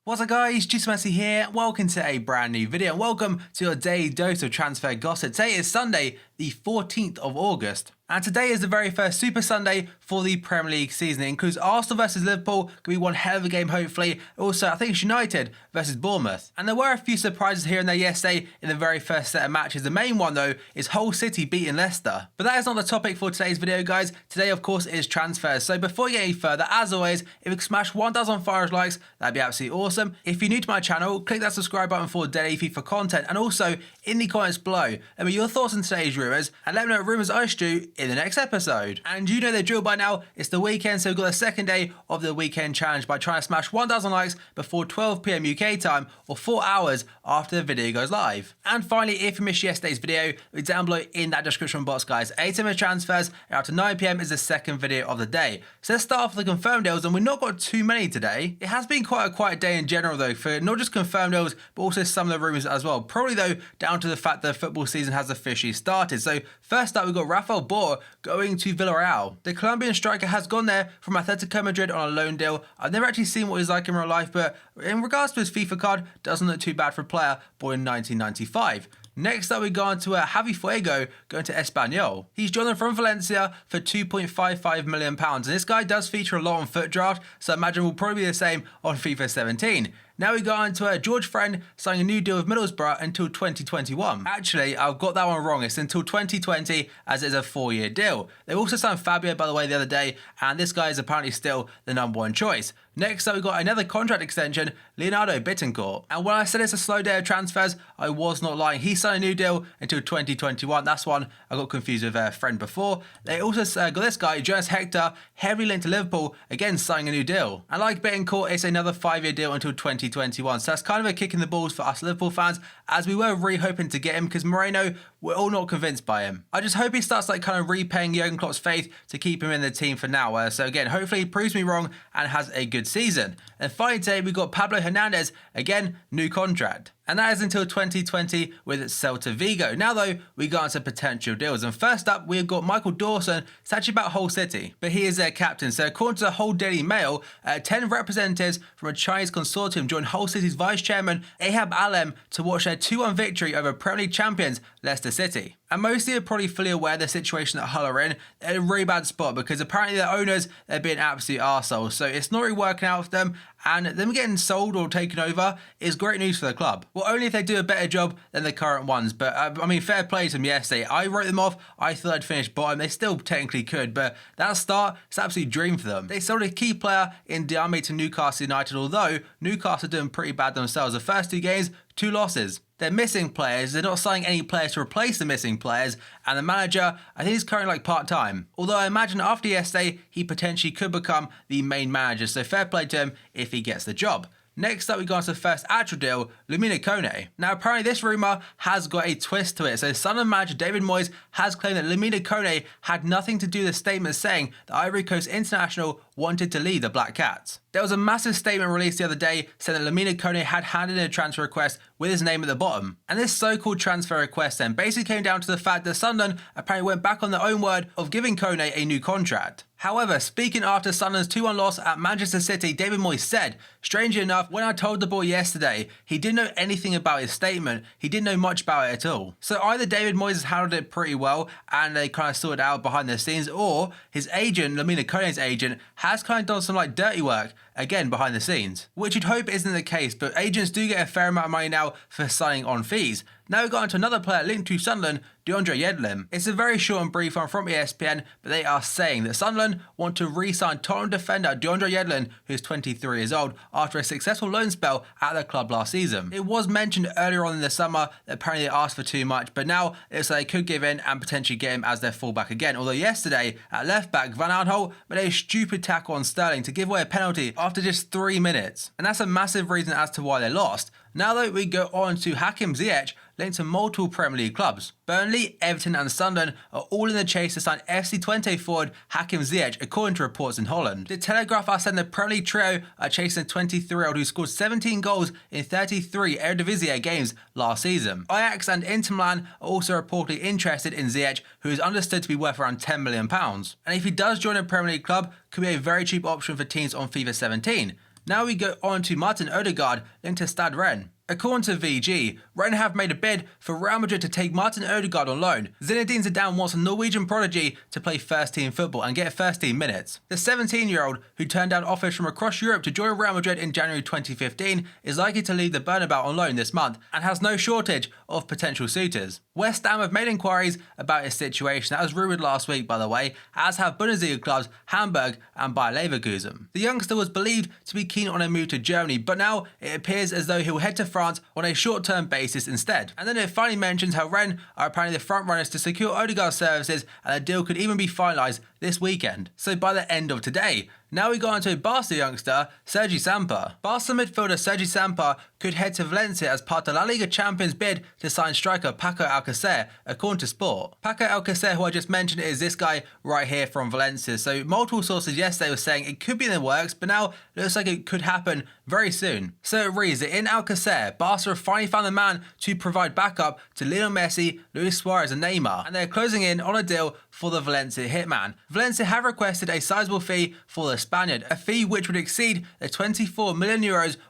What's up guys, Messi here, welcome to a brand new video and welcome to your daily dose of transfer gossip. Today is Sunday, the 14th of August. And today is the very first Super Sunday for the Premier League season. It includes Arsenal versus Liverpool, could be one hell of a game hopefully. Also, I think it's United versus Bournemouth. And there were a few surprises here and there yesterday in the very first set of matches. The main one though is Hull City beating Leicester. But that is not the topic for today's video guys. Today of course is transfers. So before we get any further, as always, if we could smash 1,500 likes, that'd be absolutely awesome. If you're new to my channel, click that subscribe button for daily FIFA content. And also in the comments below, let me your thoughts on today's rumours and let me know what rumours I should do in the next episode. And you know the drill by now, it's the weekend, so we've got the second day of the weekend challenge by trying to smash 1,000 likes before 12 PM UK time or 4 hours after the video goes live. And finally, if you missed yesterday's video, it's down below in that description box guys. 8 AM transfers and after 9 PM is the second video of the day. So let's start off with the confirmed deals, and we've not got too many today. It has been quite a quiet day in general though, for not just confirmed deals but also some of the rumours as well. Probably though down to the fact that the football season has officially started. So first up we've got Rafael Bor going to Villarreal. The Colombian striker has gone there from Atletico Madrid on a loan deal. I've never actually seen what he's like in real life, but in regards to his FIFA card, doesn't look too bad for a player born in 1995. Next up we go on to Javi Fuego going to Espanyol. He's joined from Valencia for £2.55 million and this guy does feature a lot on Foot Draft, so I imagine will probably be the same on FIFA 17. Now we go on to George Friend signing a new deal with Middlesbrough until 2021. Actually, I've got that one wrong. It's until 2020 as it's a 4-year deal. They also signed Fabio, by the way, the other day, and this guy is apparently still the #1 choice. Next up, we got another contract extension, Leonardo Bittencourt. And when I said it's a slow day of transfers, I was not lying. He signed a new deal until 2021. That's one I got confused with a friend before. They also got this guy, Jonas Hector, heavily linked to Liverpool, again signing a new deal. And like Bittencourt, it's another 5-year deal until 2021. So that's kind of a kick in the balls for us Liverpool fans, as we were really hoping to get him because Moreno, we're all not convinced by him. I just hope he starts like kind of repaying Jurgen Klopp's faith to keep him in the team for now. So again, hopefully he proves me wrong and has a good season. And finally today we got Pablo Hernandez, again new contract. And that is until 2020 with Celta Vigo. Now though, we go on to potential deals. And first up, we've got Michael Dawson. It's actually about Hull City, but he is their captain. So according to the Hull Daily Mail, 10 representatives from a Chinese consortium joined Hull City's vice chairman, Ahab Alem, to watch their 2-1 victory over Premier League champions Leicester City. And mostly are probably fully aware of the situation that Hull are in. They're in a really bad spot because apparently their owners, they're being absolute arseholes. So it's not really working out for them, and them getting sold or taken over is great news for the club. Well, only if they do a better job than the current ones. But I mean, fair play to them yesterday. I wrote them off. I thought I'd finish bottom. They still technically could, but that start, it's an absolute dream for them. They sold a key player in Diame to Newcastle United, although Newcastle are doing pretty bad themselves. The first 2 games, 2 losses. They're missing players, they're not signing any players to replace the missing players, and the manager, I think he's currently like part-time. Although I imagine after yesterday, he potentially could become the main manager, so fair play to him if he gets the job. Next up, we go on to the first actual deal, Lumina Kone. Now, apparently this rumour has got a twist to it. So Sunderland manager David Moyes has claimed that Lumina Kone had nothing to do with the statement saying that Ivory Coast International wanted to leave the Black Cats. There was a massive statement released the other day saying that Lumina Kone had handed in a transfer request with his name at the bottom. And this so-called transfer request then basically came down to the fact that Sunderland apparently went back on their own word of giving Kone a new contract. However, speaking after Sunderland's 2-1 loss at Manchester City, David Moyes said, strangely enough, when I told the boy yesterday, he didn't know anything about his statement. He didn't know much about it at all. So either David Moyes has handled it pretty well and they kind of sorted it out behind the scenes, or his agent, Lumina Kone's agent, has kind of done some like dirty work, again behind the scenes. Which you'd hope isn't the case, but agents do get a fair amount of money now for signing on fees. Now we've got into another player linked to Sunderland, DeAndre Yedlin. It's a very short and brief one from ESPN, but they are saying that Sunderland want to re-sign Tottenham defender DeAndre Yedlin, who's 23 years old, after a successful loan spell at the club last season. It was mentioned earlier on in the summer that apparently they asked for too much, but now it's like they could give in and potentially get him as their fullback again. Although yesterday, at left back, Van Aanholt made a stupid tackle on Sterling to give away a penalty after just 3 minutes. And that's a massive reason as to why they lost. Now though, we go on to Hakim Ziyech, linked to multiple Premier League clubs. Burnley, Everton and Sunderland are all in the chase to sign FC Twente forward Hakim Ziyech, according to reports in Holland. The Telegraph are saying the Premier League trio are chasing a 23-year-old who scored 17 goals in 33 Eredivisie games last season. Ajax and Inter Milan are also reportedly interested in Ziyech, who is understood to be worth around £10 million. And if he does join a Premier League club, could be a very cheap option for teams on FIFA 17. Now we go on to Martin Ødegaard linked to Stade Rennes. According to VG, Rennes have made a bid for Real Madrid to take Martin Ødegaard on loan. Zinedine Zidane wants a Norwegian prodigy to play first-team football and get first-team minutes. The 17-year-old, who turned down offers from across Europe to join Real Madrid in January 2015, is likely to leave the Bernabeu on loan this month and has no shortage of potential suitors. West Ham have made inquiries about his situation. That was rumoured last week, by the way, as have Bundesliga clubs Hamburg and Bayer Leverkusen. The youngster was believed to be keen on a move to Germany, but now it appears as though he will head to France on a short-term basis instead. And then it finally mentions how Rennes are apparently the front-runners to secure Ødegaard's services, and the deal could even be finalised this weekend. So by the end of today. Now we go on to Barca youngster Sergi Samper. Barca midfielder Sergi Samper could head to Valencia as part of La Liga champions bid to sign striker Paco Alcacer, according to Sport. Paco Alcacer, who I just mentioned, is this guy right here from Valencia. So multiple sources yesterday were saying it could be in the works, but now it looks like it could happen very soon. So it reads that in Alcacer, Barca have finally found the man to provide backup to Lionel Messi, Luis Suarez and Neymar, and they're closing in on a deal for the Valencia hitman. Valencia have requested a sizable fee for the Spaniard, a fee which would exceed the €24 million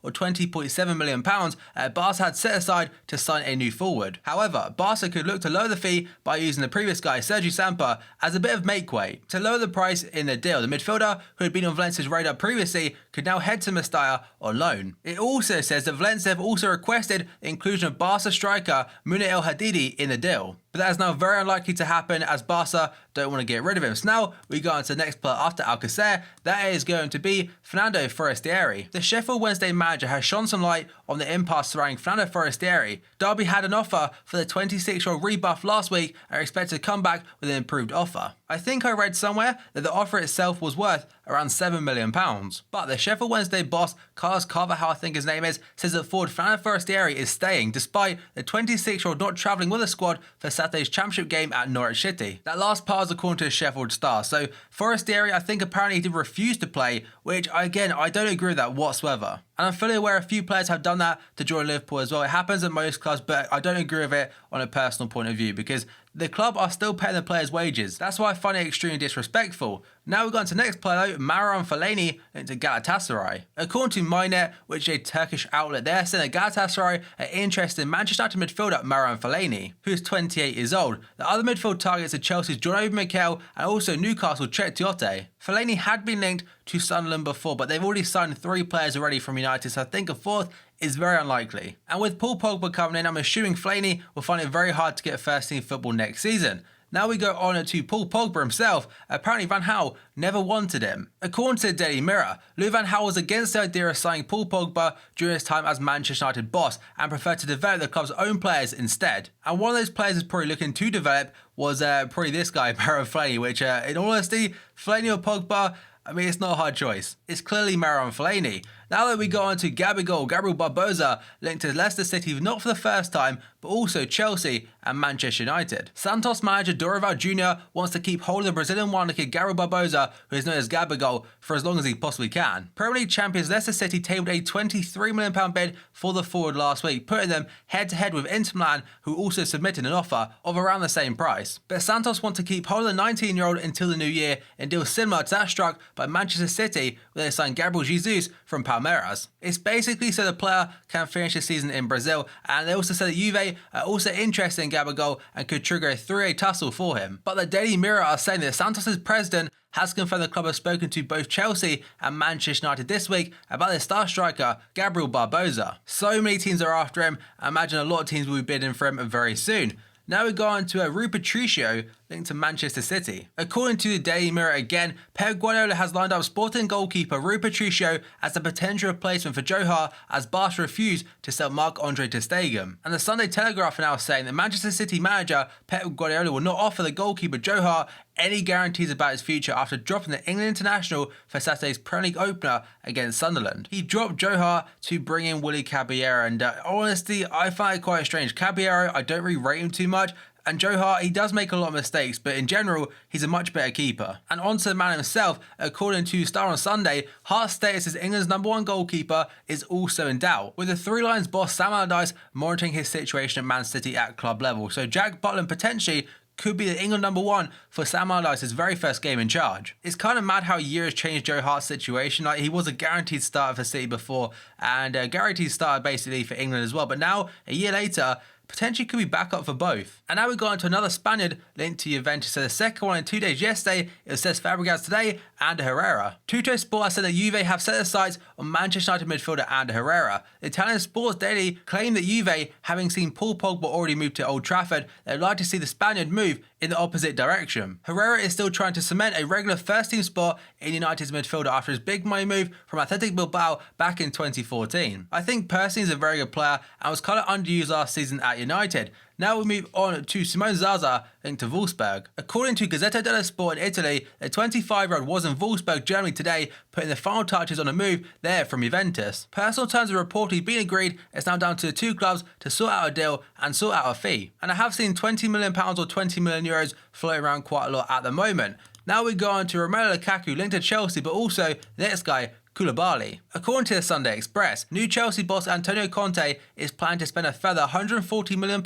or £20.7 million Barca had set aside to sign a new forward. However, Barca could look to lower the fee by using the previous guy, Sergi Samper, as a bit of make-weight. To lower the price in the deal, the midfielder, who had been on Valencia's radar previously, could now head to Mestalla on loan. It also says that Valencia have also requested the inclusion of Barca striker Muna El Hadidi in the deal. But that is now very unlikely to happen as Barca don't want to get rid of him. So now we go on to the next player after Alcacer. That is going to be Fernando Forestieri. The Sheffield Wednesday manager has shone some light on the impasse surrounding Fernando Forestieri. Derby had an offer for the 26-year-old rebuff last week and are expected to come back with an improved offer. I think I read somewhere that the offer itself was worth around £7 million. But the Sheffield Wednesday boss, Carlos Carvajal, I think his name is, says that forward Fernando Forestieri is staying despite the 26-year-old not travelling with the squad for Saturday's championship game at Norwich City. That last part is according to the Sheffield Star. So Forestieri, I think apparently did refuse to play, which again, I don't agree with that whatsoever. And I'm fully aware a few players have done that to join Liverpool as well. It happens at most clubs, but I don't agree with it on a personal point of view because the club are still paying the players' wages. That's why I find it extremely disrespectful. Now we've gone to the next player though, Marouane Fellaini into Galatasaray. According to MyNet, which is a Turkish outlet, they're saying that Galatasaray are interested in Manchester United midfielder Marouane Fellaini, who is 28 years old. The other midfield targets are Chelsea's John Obi Mikel and also Newcastle Cheick Tiote. Fellaini had been linked to Sunderland before, but they've already signed 3 players already from United, so I think a fourth is very unlikely. And with Paul Pogba coming in, I'm assuming Fellaini will find it very hard to get first-team football next season. Now we go on to Paul Pogba himself. Apparently Van Gaal never wanted him. According to the Daily Mirror, Louis Van Gaal was against the idea of signing Paul Pogba during his time as Manchester United boss and preferred to develop the club's own players instead. And one of those players is probably looking to develop was probably this guy, Marouane Fellaini, which in all honesty, Fellaini or Pogba, I mean, it's not a hard choice. It's clearly Marouane Fellaini. Now that we go on to Gabriel Barbosa, linked to Leicester City not for the first time, but also Chelsea and Manchester United. Santos manager Dorival Jr. wants to keep hold of the Brazilian wonder kid Gabriel Barbosa, who is known as Gabigol, for as long as he possibly can. Premier League champions Leicester City tabled a £23 million bid for the forward last week, putting them head-to-head with Inter Milan, who also submitted an offer of around the same price. But Santos want to keep hold of the 19-year-old until the new year in deals similar to that struck by Manchester City, where they signed Gabriel Jesus from Palmeiras. It's basically so the player can finish the season in Brazil, and they also said that Juve are also interested in Gabigol and could trigger a 3-way tussle for him. But the Daily Mirror are saying that Santos' president has confirmed the club has spoken to both Chelsea and Manchester United this week about their star striker, Gabriel Barbosa. So many teams are after him. I imagine a lot of teams will be bidding for him very soon. Now we go on to Rui Patricio linked to Manchester City. According to the Daily Mirror again, Pep Guardiola has lined up Sporting goalkeeper Rui Patricio as a potential replacement for Joe Hart as Barca refused to sell Marc-Andre ter Stegen. And the Sunday Telegraph are now saying that Manchester City manager Pep Guardiola will not offer the goalkeeper Joe Hart any guarantees about his future after dropping the England international for Saturday's Premier League opener against Sunderland. He dropped Joe Hart to bring in Willy Caballero, and honestly, I find it quite strange. Caballero, I don't really rate him too much. And Joe Hart, he does make a lot of mistakes, but in general, he's a much better keeper. And on to the man himself, according to Star on Sunday, Hart's status as England's #1 goalkeeper is also in doubt, with the Three Lions boss Sam Allardyce monitoring his situation at Man City at club level. So Jack Butland potentially could be the England #1 for Sam Allardyce's very first game in charge. It's kind of mad how a year has changed Joe Hart's situation. Like, he was a guaranteed starter for City before, and a guaranteed starter basically for England as well. But now, a year later, potentially could be back up for both. And now we go on to another Spaniard linked to Juventus. So the second one in 2 days yesterday, it was Cesc Fabregas today, and Herrera. Tutto Sport has said that Juve have set their sights on Manchester United midfielder and Herrera. The Italian Sports Daily claimed that Juve, having seen Paul Pogba already move to Old Trafford, they'd like to see the Spaniard move in the opposite direction. Herrera is still trying to cement a regular first-team spot in United's midfielder after his big money move from Athletic Bilbao back in 2014. I think personally he's a very good player and was kind of underused last season at United. Now we move on to Simone Zaza linked to Wolfsburg. According to Gazzetta dello Sport in Italy, the 25-year-old was in Wolfsburg, Germany today, putting the final touches on a move there from Juventus. Personal terms have reportedly been agreed. It's now down to the two clubs to sort out a deal and sort out a fee. And I have seen £20 million or 20 million euros floating around quite a lot at the moment. Now we go on to Romelu Lukaku linked to Chelsea, but also the next guy, KOULIBALY. According to the Sunday Express, new Chelsea boss Antonio Conte is planning to spend a further £140 million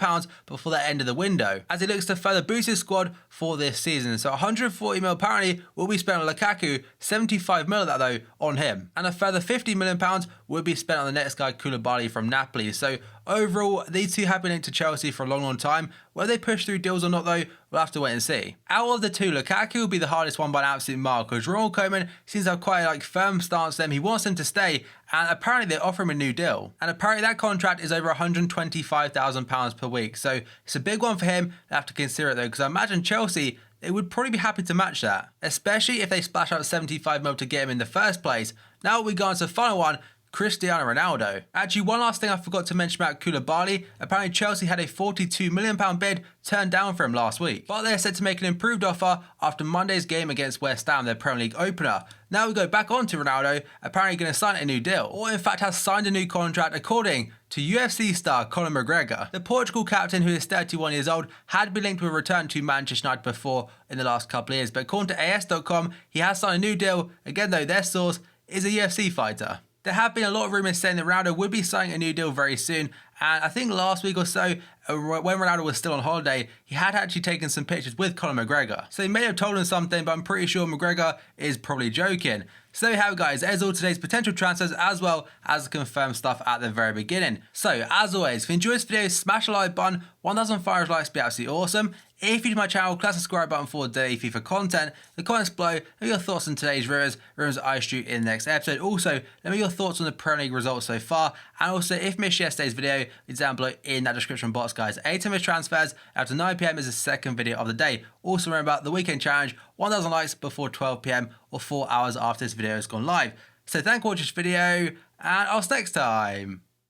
before the end of the window, as he looks to further boost his squad for this season. So £140 million apparently will be spent on Lukaku, £75 million of that though on him, and a further £50 million will be spent on the next guy, KOULIBALY from Napoli. So overall, these two have been linked to Chelsea for a long time. Whether they push through deals or not though, we'll have to wait and see. Out of the two, Lukaku will be the hardest one by an absolute mile, because Ronald Koeman seems to have quite a firm stance to them. He wants them to stay, and apparently they offer him a new deal. And apparently that contract is over £125,000 per week. So it's a big one for him. They have to consider it though, because I imagine Chelsea, they would probably be happy to match that, especially if they splash out £75 million to get him in the first place. Now we go on to the final one, Cristiano Ronaldo. Actually, one last thing I forgot to mention about KOULIBALY. Apparently Chelsea had a £42 million bid turned down for him last week, but they're set to make an improved offer after Monday's game against West Ham, their Premier League opener. Now we go back on to Ronaldo, apparently going to sign a new deal, or in fact has signed a new contract according to UFC star Conor McGregor. The Portugal captain, who is 31 years old, had been linked with a return to Manchester United before in the last couple of years, but according to AS.com, he has signed a new deal. Again though, their source is a UFC fighter. There have been a lot of rumours saying that Ronaldo would be signing a new deal very soon, and I think last week or so, when Ronaldo was still on holiday, he had actually taken some pictures with Conor McGregor. So he may have told him something, but I'm pretty sure McGregor is probably joking. So there you have it guys, there's all today's potential transfers as well as confirmed stuff at the very beginning. So as always, if you enjoyed this video, smash the like button, 1,500 likes would be absolutely awesome. If you're new to my channel, click the subscribe button for daily FIFA content. The comments below, let me your thoughts on today's rumours I shoot in the next episode. Also, let me your thoughts on the Premier League results so far. And also, if you missed yesterday's video, it's down below in that description box guys. 8 of transfers after 9 PM is the second video of the day. Also remember the weekend challenge, 1,000 likes before 12 PM or 4 hours after this video has gone live. So thank you for watching this video, and I'll see you next time.